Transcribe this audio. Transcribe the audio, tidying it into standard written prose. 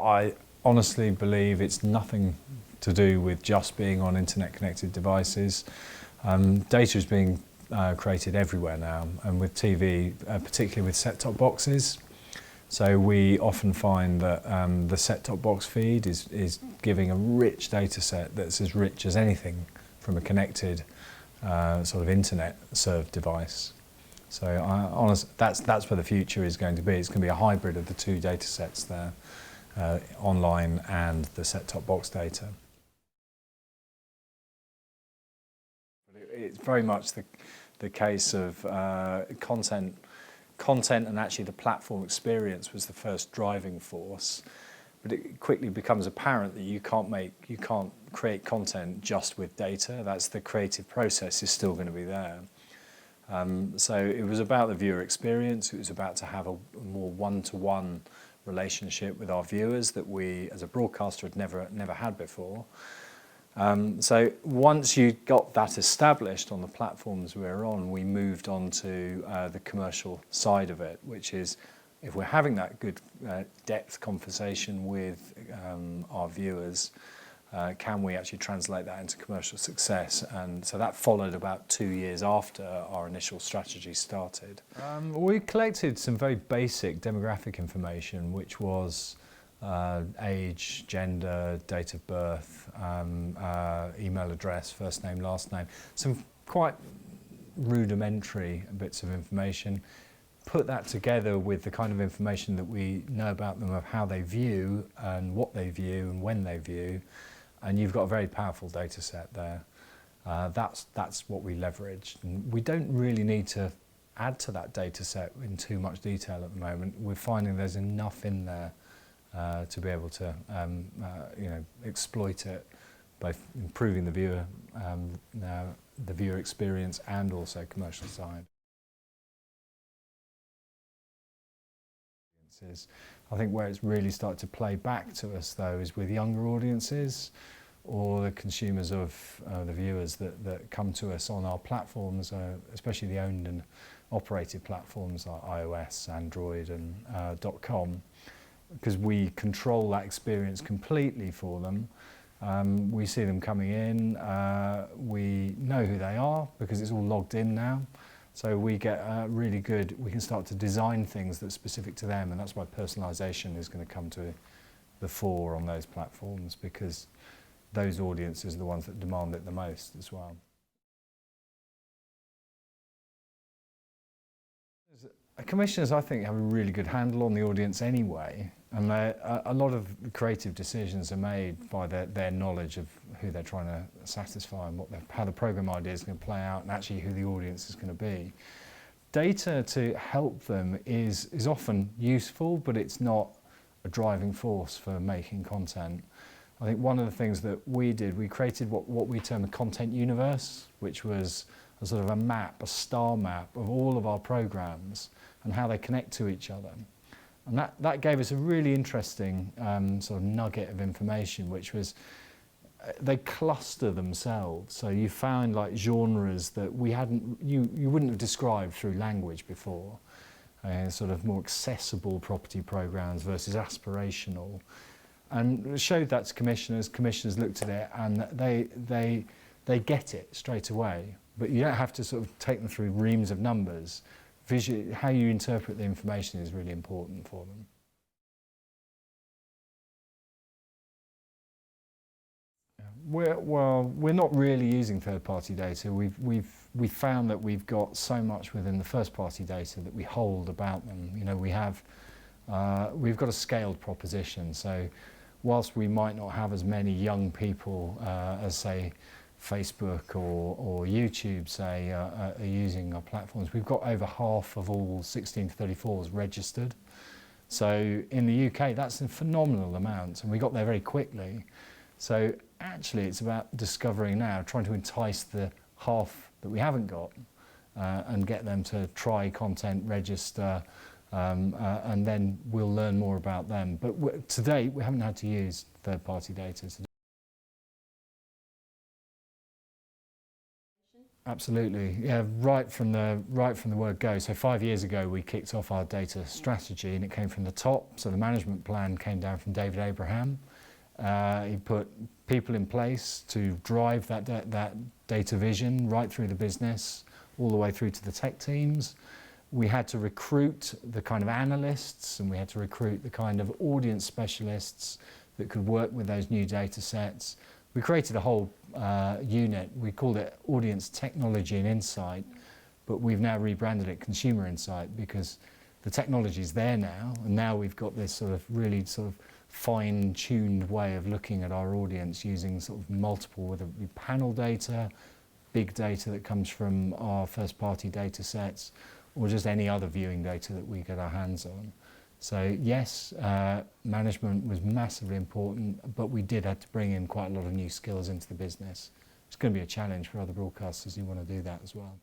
I honestly believe it's nothing to do with just being on internet connected devices. Data is being created everywhere now, and with TV, particularly with set-top boxes. So we often find that the set-top box feed is giving a rich data set that's as rich as anything from a connected sort of internet-served device. So honestly, that's where the future is going to be. It's going to be a hybrid of the two data sets there, online and the set-top box data. It's very much the case of content and actually the platform experience was the first driving force, but it quickly becomes apparent that you can't create content just with data. That's the creative process is still going to be there. So it was about the viewer experience. It was about to have a more one-to-one relationship with our viewers that we, as a broadcaster, had never had before. So once you got that established on the platforms we're on, we moved on to the commercial side of it, which is if we're having that good depth conversation with our viewers, can we actually translate that into commercial success? And so that followed about 2 years after our initial strategy started. We collected some very basic demographic information, which was age, gender, date of birth, email address, first name, last name, some quite rudimentary bits of information. Put that together with the kind of information that we know about them, of how they view and what they view and when they view, and you've got a very powerful data set there. That's what we leveraged. And we don't really need to add to that data set in too much detail at the moment. We're finding there's enough in there to be able to exploit it, both improving the viewer experience and also commercial side. I think where it's really started to play back to us though is with younger audiences or the consumers of the viewers that come to us on our platforms, especially the owned and operated platforms like iOS, Android and .com. Because we control that experience completely for them. We see them coming in, we know who they are because it's all logged in now. So we get really good, we can start to design things that's specific to them, and that's why personalisation is going to come to the fore on those platforms, because those audiences are the ones that demand it the most as well. Commissioners, I think, have a really good handle on the audience anyway, and a lot of creative decisions are made by their knowledge of who they're trying to satisfy and how the programme idea is going to play out and actually who the audience is going to be. Data to help them is often useful, but it's not a driving force for making content. I think one of the things that we did, we created what we term a content universe, which was a sort of a map, a star map of all of our programmes and how they connect to each other. And that gave us a really interesting sort of nugget of information, which was they cluster themselves. So you found like genres that you wouldn't have described through language before. Sort of more accessible property programmes versus aspirational. And showed that to commissioners. Commissioners looked at it and they get it straight away. But you don't have to sort of take them through reams of numbers. How you interpret the information is really important for them. We're not really using third-party data. We've found that we've got so much within the first-party data that we hold about them. You know, we've got a scaled proposition. So, whilst we might not have as many young people as say Facebook or YouTube, say, are using our platforms, we've got over half of all 16 to 34s registered. So in the UK, that's a phenomenal amount, and we got there very quickly. So actually, it's about discovering now, trying to entice the half that we haven't got and get them to try content, register, and then we'll learn more about them. But to date, we haven't had to use third-party data. Absolutely, yeah. Right from the word go. So 5 years ago, we kicked off our data strategy, and it came from the top. So the management plan came down from David Abraham. He put people in place to drive that data vision right through the business, all the way through to the tech teams. We had to recruit the kind of analysts, and we had to recruit the kind of audience specialists that could work with those new data sets. We created a whole unit. We called it Audience Technology and Insight, but we've now rebranded it Consumer Insight, because the technology is there now, and now we've got this sort of really sort of fine-tuned way of looking at our audience using sort of multiple, whether it be panel data, big data that comes from our first-party data sets, or just any other viewing data that we get our hands on. So yes, management was massively important, but we did have to bring in quite a lot of new skills into the business. It's going to be a challenge for other broadcasters who want to do that as well.